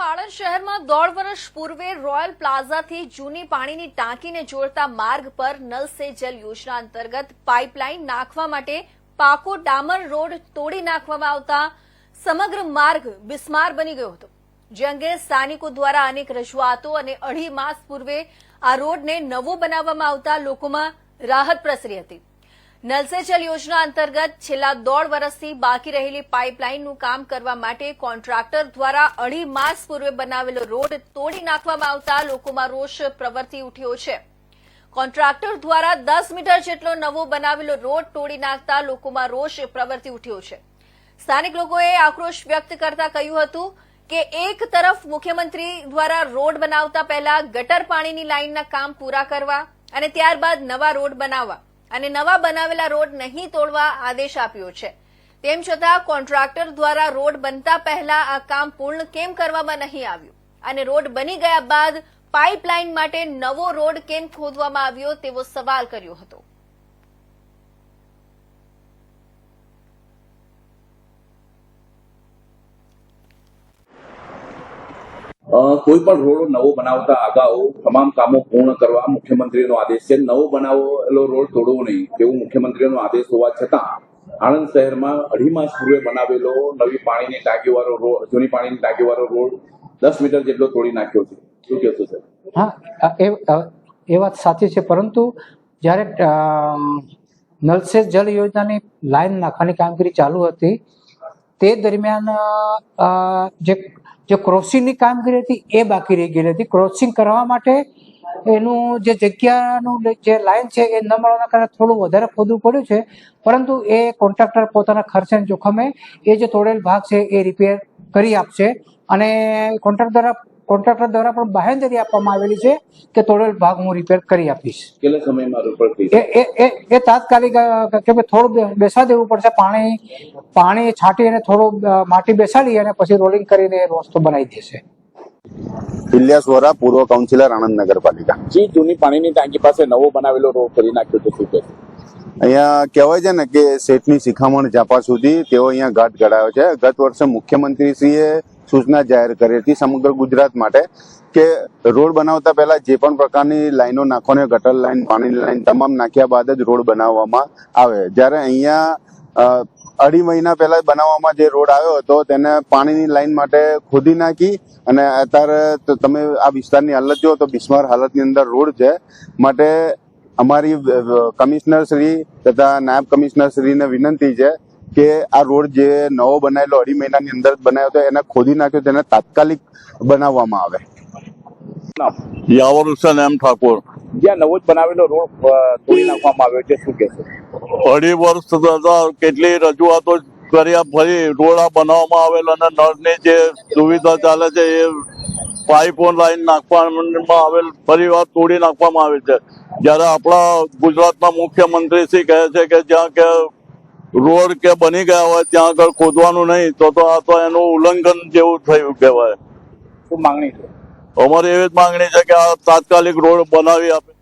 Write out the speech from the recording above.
આણંદ શહેરમાં 1.5 વર્ષ પૂર્વે રોયલ પ્લાઝાથી જૂની પાણીની ટાંકીને જોડતા માર્ગ પર નલ સે જલ યોજના અંતર્ગત પાઇપલાઇન નાખવા માટે પાકો ડામર રોડ તોડી નાખવામાં આવતા સમગ્ર માર્ગ બિસ્માર બની ગયો હતો, જે અંગે સ્થાનિકો દ્વારા અનેક રજૂઆતો અને 2.5 માસ પૂર્વે આ રોડને નવો બનાવવામાં આવતા લોકોમાં રાહત પ્રસરી હતી। નલ સે જલ યોજના અંતર્ગત છેલ્લા 1.5 વર્ષથી બાકી રહેલી પાઇપલાઇનનું કામ કરવા માટે કોન્ટ્રાક્ટર દ્વારા 2.5 માસ પૂર્વે બનાવેલો રોડ તોડી નાખવામાં આવતા લોકોમાં રોષ પ્રવર્તી ઉઠ્યો છે। કોન્ટ્રાક્ટર દ્વારા 10 મીટર જેટલો નવો બનાવેલો રોડ તોડી નાખતા લોકોમાં રોષ પ્રવર્તી ઉઠ્યો છે। સ્થાનિક લોકોએ આક્રોશ વ્યક્ત કરતા કહ્યું હતું કે એક તરફ મુખ્યમંત્રી દ્વારા રોડ બનાવતા પહેલા ગટર પાણીની લાઇનના કામ પૂરા કરવા અને ત્યારબાદ નવા રોડ બનાવવા અને નવા બનાવેલા રોડ નહીં તોડવા આદેશ આપ્યો છે, તેમ છતાં કોન્ટ્રાક્ટર દ્વારા રોડ બનતા પહેલા આ કામ પૂર્ણ કેમ કરવામાં નહીં આવ્યું અને રોડ બની ગયા બાદ પાઇપલાઇન માટે નવો રોડ કેમ ખોદવામાં આવ્યો તેવો સવાલ કર્યો હતો। કોઈ પણ રોડ નવો બનાવતા અગાઉ તમામ કામો પૂર્ણ કરવા મુખ્યમંત્રીનો આદેશ છે। નવો બનાવેલો રોડ તોડવો નહીં તેવો મુખ્યમંત્રીનો આદેશ હોવા છતાં આણંદ શહેરમાં 2.5 માસ પૂર્વે બનાવેલો નવી પાણીની ટાંકીવાળો રોડ, જૂની પાણીની ટાંકીવાળો રોડ 10 મીટર જેટલો તોડી નાખ્યો છે। શું કહેશો સર? હા, એ વાત સાચી છે, પરંતુ જ્યારે નલ સે જલ યોજનાની લાઈન નાખવાની કામગીરી ચાલુ હતી તે દરમિયાન જે ક્રોસિંગની કામગીરી હતી એ બાકી રહી ગયેલી હતી। ક્રોસિંગ કરવા માટે એનું જે જગ્યાનું જે લાઈન છે એ ન મળવાના કારણે થોડું વધારે ખોદવું પડ્યું છે, પરંતુ એ કોન્ટ્રાક્ટર પોતાના ખર્ચના જોખમે એ જે તોડેલ ભાગ છે એ રિપેર કરી આપશે અને કોન્ટ્રાક્ટર દ્વારા પણ બાંહેધરી આપવામાં આવેલી છે કે તોડેલ ભાગ હું રિપેર કરી આપીશ। કેટલા સમયમાં રિપેર થઈ એ તાત્કાલિક કે થોડું બેસવા દેવું પડશે, પાણી છાંટી અને થોડું માટી બેસાડી અને પછી રોલિંગ કરીને રસ્તો બનાવી દેશે। ઇલિયાસ વોરા, પૂર્વ કાઉન્સિલર, આણંદ નગરપાલિકા। જી, જૂની પાણીની ટાંકી પાસે નવો બનાવેલો રોડ કરી નાખ્યો તો શું કહેશો? અહીંયા કહેવાય છે ને કે શેઠની શિખામણ જાપા સુધી તેઓ અહીંયા ઘાટ ઘડાયો છે। ગત વર્ષે મુખ્યમંત્રીશ્રીએ સૂચના જાહેર કરી હતી સમગ્ર ગુજરાત માટે કે રોડ બનાવતા પહેલા જે પણ પ્રકારની લાઈનો નાખવાની, ગટર લાઈન, પાણીની લાઈન તમામ નાખ્યા બાદ જ રોડ બનાવવામાં આવે। જ્યારે અહીંયા 2.5 મહિના પહેલા બનાવવામાં જે રોડ આવ્યો હતો તેને પાણીની લાઈન માટે ખોદી નાખી અને અત્યારે તમે આ વિસ્તારની હાલત જુઓ તો બિસ્માર હાલતની અંદર રોડ છે। માટે અમારી કમિશનર શ્રી તથા નાયબ કમિશનર શ્રીને વિનંતી છે કે આ રોડ જે નવો બનાવેલો 2.5 મહિનાની અંદર બનાવ્યો હતો એને ખોદી નાખ્યો, તેને તાત્કાલિક બનાવવામાં આવે। યાવર હુસેન એમ ઠાકોર। જ્યાં નવો જ બનાવેલો રોડ તોડી નાખવામાં આવ્યો છે, શું કહેશો? 2.5 વર્ષ કેટલી રજૂઆતો કર્યા, ફરી રોડ બનાવવામાં આવેલ અને નળની જે સુવિધા ચાલે છે એ પાઇપો લાઈન નાખવામાં આવેલ ફરી વાર તોડી નાખવામાં આવે છે। જયારે આપણા ગુજરાતના મુખ્યમંત્રી શ્રી કહે છે કે જ્યાં કે રોડ કે બની ગયા હોય ત્યાં આગળ ખોદવાનું નહીં, તો આ તો એનું ઉલ્લંઘન જેવું થયું કહેવાય। શું માંગણી છે? અમારી એવી જ માંગણી છે કે આ તાત્કાલિક રોડ બનાવી આપે।